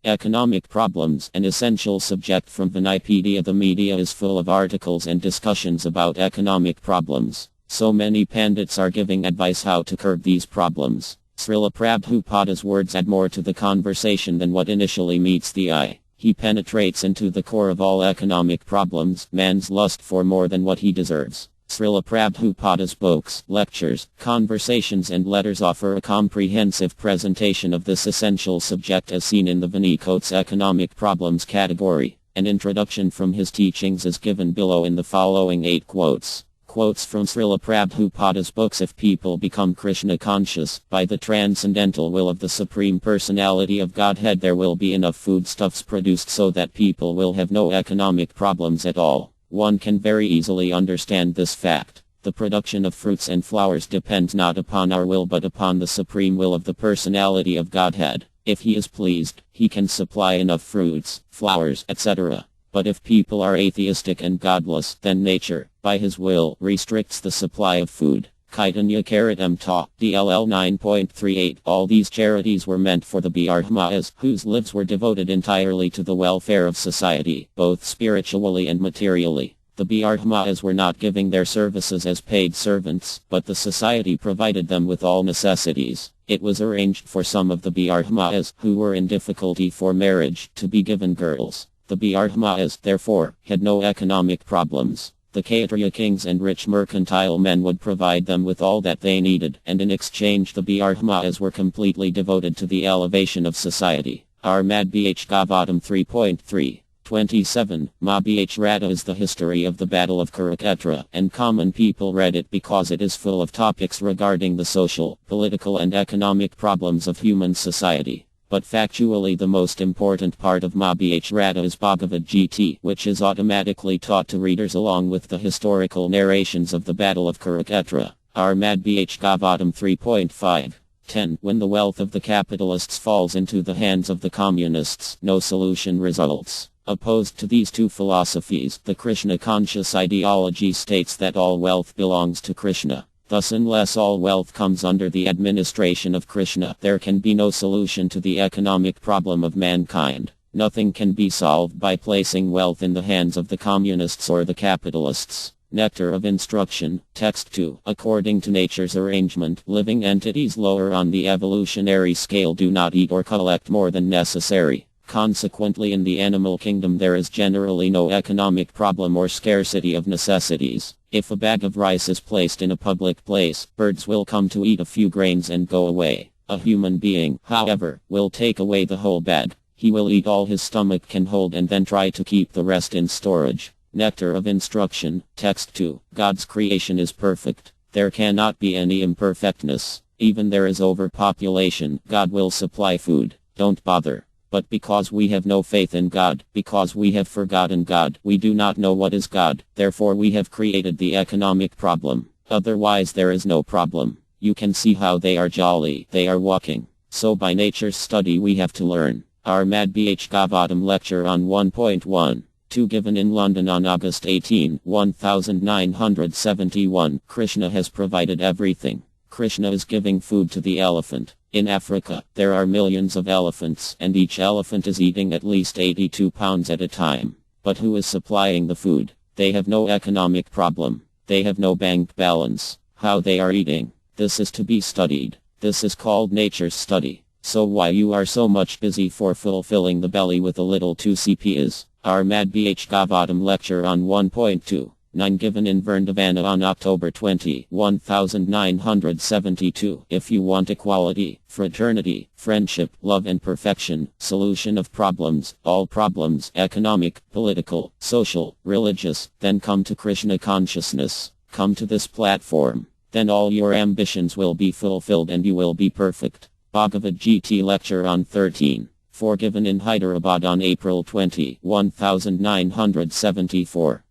Economic problems, an essential subject from Vinipedia. The media is full of articles and discussions about economic problems. So many pandits are giving advice how to curb these problems. Srila Prabhupada's words add more to the conversation than what initially meets the eye. He penetrates into the core of all economic problems, man's lust for more than what he deserves. Srila Prabhupada's books, lectures, conversations and letters offer a comprehensive presentation of this essential subject as seen in the Vinicote's economic problems category. An introduction from his teachings is given below in the following 8 quotes. Quotes from Srila Prabhupada's books. If people become Krishna conscious, by the transcendental will of the Supreme Personality of Godhead, there will be enough foodstuffs produced so that people will have no economic problems at all. One can very easily understand this fact. The production of fruits and flowers depends not upon our will but upon the supreme will of the Personality of Godhead. If he is pleased, he can supply enough fruits, flowers, etc. But if people are atheistic and godless, then nature, by his will, restricts the supply of food. Chaitanya Charitamrita, DLL 9.38. All these charities were meant for the Brahmas, whose lives were devoted entirely to the welfare of society, both spiritually and materially. The Brahmas were not giving their services as paid servants, but the society provided them with all necessities. It was arranged for some of the Brahmas, who were in difficulty for marriage, to be given girls. The Brahmas, therefore, had no economic problems. The Kshatriya kings and rich mercantile men would provide them with all that they needed, and in exchange the Brahmas were completely devoted to the elevation of society. R. Madbh Gavatam 3.3. 27. Mahabharata is the history of the Battle of Kurukshetra, and common people read it because it is full of topics regarding the social, political and economic problems of human society. But factually the most important part of Mahabharata is Bhagavad Gita, which is automatically taught to readers along with the historical narrations of the Battle of Kurukshetra. R. Madbh Gavatam 3.5. 10. When the wealth of the capitalists falls into the hands of the communists, no solution results. Opposed to these two philosophies, the Krishna-conscious ideology states that all wealth belongs to Krishna. Thus, unless all wealth comes under the administration of Krishna, there can be no solution to the economic problem of mankind. Nothing can be solved by placing wealth in the hands of the communists or the capitalists. Nectar of Instruction, Text 2. According to nature's arrangement, living entities lower on the evolutionary scale do not eat or collect more than necessary. Consequently, in the animal kingdom there is generally no economic problem or scarcity of necessities. If a bag of rice is placed in a public place, birds will come to eat a few grains and go away. A human being, however, will take away the whole bag. He will eat all his stomach can hold and then try to keep the rest in storage. Nectar of Instruction, Text 2. God's creation is perfect. There cannot be any imperfectness. Even there is overpopulation, God will supply food. Don't bother. But because we have no faith in God, because we have forgotten God, we do not know what is God, therefore we have created the economic problem. Otherwise there is no problem. You can see how they are jolly, they are walking. So by nature's study we have to learn. R. Madbh Gavatam Lecture on 1.1. 2 given in London on August 18, 1971. Krishna has provided everything. Krishna is giving food to the elephant. In Africa, there are millions of elephants, and each elephant is eating at least 82 pounds at a time. But who is supplying the food? They have no economic problem. They have no bank balance. How they are eating? This is to be studied. This is called nature's study. So why you are so much busy for fulfilling the belly with a little 2 CPs? R. Madbh Gavatam Lecture on 1.2. 9 given in Vrindavan on October 20, 1972. If you want equality, fraternity, friendship, love and perfection, solution of problems, all problems, economic, political, social, religious, then come to Krishna consciousness. Come to this platform. Then all your ambitions will be fulfilled and you will be perfect. Bhagavad Gita Lecture on 13. 4 given in Hyderabad on April 20, 1974.